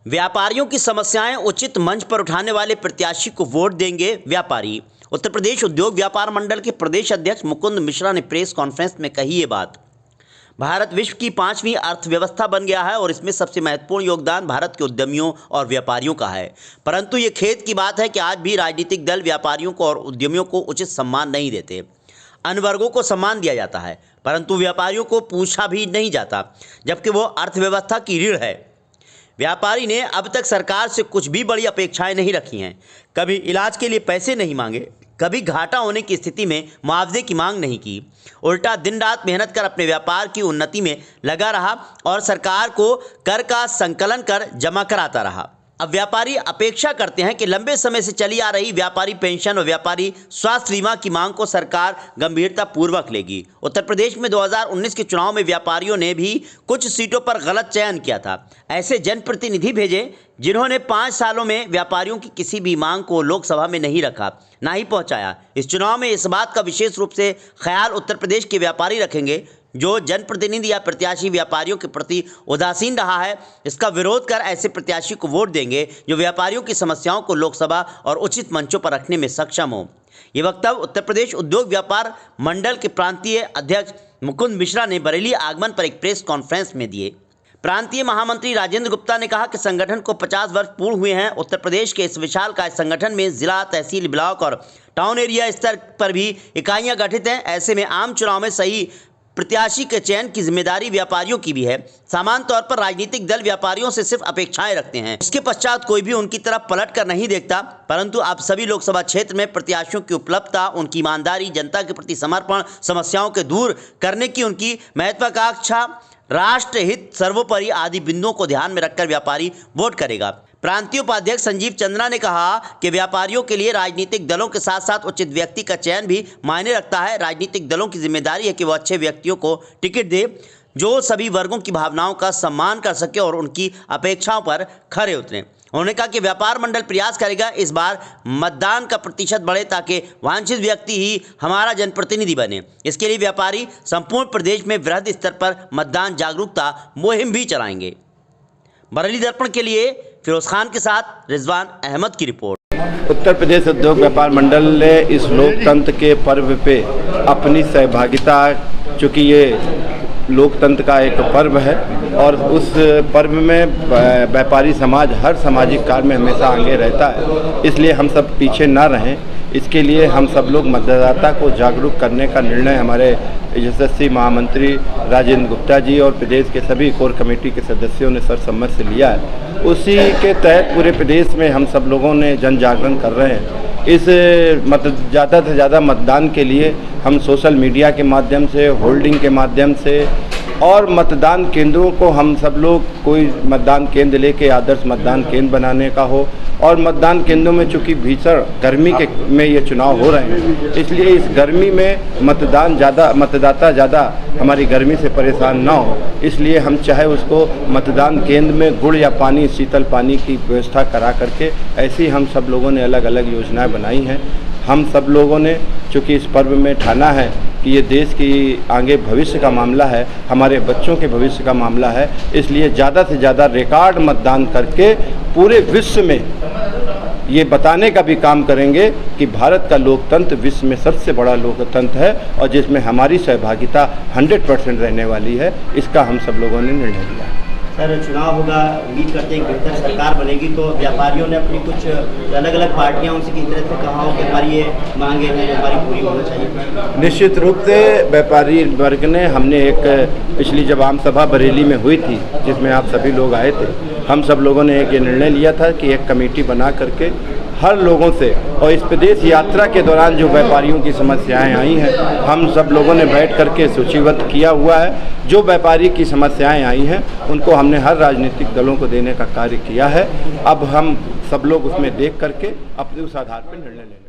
व्यापारियों की समस्याएं उचित मंच पर उठाने वाले प्रत्याशी को वोट देंगे व्यापारी। उत्तर प्रदेश उद्योग व्यापार मंडल के प्रदेश अध्यक्ष मुकुंद मिश्रा ने प्रेस कॉन्फ्रेंस में कही ये बात। भारत विश्व की 5वीं अर्थव्यवस्था बन गया है और इसमें सबसे महत्वपूर्ण योगदान भारत के उद्यमियों और व्यापारियों का है। परंतु ये खेद की बात है कि आज भी राजनीतिक दल व्यापारियों को और उद्यमियों को उचित सम्मान नहीं देते। अन्य वर्गों को सम्मान दिया जाता है परंतु व्यापारियों को पूछा भी नहीं जाता, जबकि वो अर्थव्यवस्था की रीढ़ है। व्यापारी ने अब तक सरकार से कुछ भी बड़ी अपेक्षाएं नहीं रखी हैं। कभी इलाज के लिए पैसे नहीं मांगे, कभी घाटा होने की स्थिति में मुआवजे की मांग नहीं की। उल्टा दिन रात मेहनत कर अपने व्यापार की उन्नति में लगा रहा और सरकार को कर का संकलन कर जमा कराता रहा। अब व्यापारी अपेक्षा करते हैं कि लंबे समय से चली आ रही व्यापारी पेंशन और व्यापारी स्वास्थ्य बीमा की मांग को सरकार गंभीरता पूर्वक लेगी। उत्तर प्रदेश में 2019 के चुनाव में व्यापारियों ने भी कुछ सीटों पर गलत चयन किया था। ऐसे जनप्रतिनिधि भेजे जिन्होंने 5 सालों में व्यापारियों की किसी भी मांग को लोकसभा में नहीं रखा, ना ही पहुंचाया। इस चुनाव में इस बात का विशेष रूप से ख्याल उत्तर प्रदेश के व्यापारी रखेंगे जो जनप्रतिनिधि या प्रत्याशी व्यापारियों के प्रति उदासीन रहा है। इसका विरोध कर ऐसे प्रत्याशी को वोट देंगे जो व्यापारियों की समस्याओं को लोकसभा और उचित मंचों पर रखने में सक्षम हो। ये वक्तव्य उत्तर प्रदेश उद्योग व्यापार मंडल के प्रांतीय अध्यक्ष मुकुंद मिश्रा ने बरेली आगमन पर एक प्रेस कॉन्फ्रेंस में दिए। प्रांतीय महामंत्री राजेंद्र गुप्ता ने कहा कि संगठन को 50 वर्ष पूर्ण हुए हैं। उत्तर प्रदेश के इस विशालकाय संगठन में जिला, तहसील, ब्लॉक और टाउन एरिया स्तर पर भी इकाइयां गठित हैं। ऐसे में आम चुनाव में सही प्रत्याशी के चयन की जिम्मेदारी व्यापारियों की भी है। सामान्य तौर पर राजनीतिक दल व्यापारियों से सिर्फ अपेक्षाएं रखते हैं, उसके पश्चात कोई भी उनकी तरफ पलट कर नहीं देखता। परंतु आप सभी लोकसभा क्षेत्र में प्रत्याशियों की उपलब्धता, उनकी ईमानदारी, जनता के प्रति समर्पण, समस्याओं के दूर करने की उनकी महत्वाकांक्षा, राष्ट्र हित सर्वोपरि आदि बिंदुओं को ध्यान में रखकर व्यापारी वोट करेगा। प्रांतीय उपाध्यक्ष संजीव चंद्रा ने कहा कि व्यापारियों के लिए राजनीतिक दलों के साथ साथ उचित व्यक्ति का चयन भी मायने रखता है। राजनीतिक दलों की जिम्मेदारी है कि वो अच्छे व्यक्तियों को टिकट दे जो सभी वर्गों की भावनाओं का सम्मान कर सके और उनकी अपेक्षाओं पर खरे उतरे। उन्होंने कहा कि व्यापार मंडल प्रयास करेगा इस बार मतदान का प्रतिशत बढ़े ताकि वांछित व्यक्ति ही हमारा जनप्रतिनिधि बने। इसके लिए व्यापारी संपूर्ण प्रदेश में वृहद स्तर पर मतदान जागरूकता मुहिम भी चलाएंगे। बरेली दर्पण के लिए फिरोज खान के साथ रिजवान अहमद की रिपोर्ट। उत्तर प्रदेश उद्योग व्यापार मंडल ने इस लोकतंत्र के पर्व पे अपनी सहभागिता, चूँकि ये लोकतंत्र का एक पर्व है और उस पर्व में व्यापारी समाज हर सामाजिक कार्य में हमेशा आगे रहता है, इसलिए हम सब पीछे ना रहें। इसके लिए हम सब लोग मतदाता को जागरूक करने का निर्णय हमारे यशस्वी महामंत्री राजेंद्र गुप्ता जी और प्रदेश के सभी कोर कमेटी के सदस्यों ने सरसम्मत से लिया है। उसी के तहत पूरे प्रदेश में हम सब लोगों ने जन जागरण कर रहे हैं। इस ज़्यादा से ज़्यादा मतदान के लिए हम सोशल मीडिया के माध्यम से, होल्डिंग के माध्यम से और मतदान केंद्रों को हम सब लोग कोई मतदान केंद्र लेके आदर्श मतदान केंद्र बनाने का हो और मतदान केंद्रों में चूँकि भीषण गर्मी के में ये चुनाव हो रहे हैं, इसलिए इस गर्मी में मतदाता ज़्यादा हमारी गर्मी से परेशान ना हो, इसलिए हम चाहे उसको मतदान केंद्र में गुड़ या पानी, शीतल पानी की व्यवस्था करा करके ऐसी हम सब लोगों ने अलग अलग योजनाएं बनाई हैं। हम सब लोगों ने चूँकि इस पर्व में ठाना है कि ये देश की आगे भविष्य का मामला है, हमारे बच्चों के भविष्य का मामला है, इसलिए ज़्यादा से ज़्यादा रिकॉर्ड मतदान करके पूरे विश्व में ये बताने का भी काम करेंगे कि भारत का लोकतंत्र विश्व में सबसे बड़ा लोकतंत्र है और जिसमें हमारी सहभागिता 100% रहने वाली है। इसका हम सब लोगों ने निर्णय लिया। सर, चुनाव होगा, उम्मीद करते हैं कि बेहतर सरकार बनेगी, तो व्यापारियों ने अपनी कुछ अलग अलग पार्टियां उनसे किस तरह से कहा हो कि हमारी ये मांगे हैं, हमारी पूरी होना चाहिए। निश्चित रूप से व्यापारी वर्ग ने, हमने एक पिछली जब आम सभा बरेली में हुई थी जिसमें आप सभी लोग आए थे, हम सब लोगों ने एक ये निर्णय लिया था कि एक कमेटी बना करके हर लोगों से और इस प्रदेश यात्रा के दौरान जो व्यापारियों की समस्याएं आई हैं, हम सब लोगों ने बैठ करके सूचीबद्ध किया हुआ है। जो व्यापारी की समस्याएं आई हैं उनको हमने हर राजनीतिक दलों को देने का कार्य किया है। अब हम सब लोग उसमें देख करके अपने उस आधार पर निर्णय लेंगे।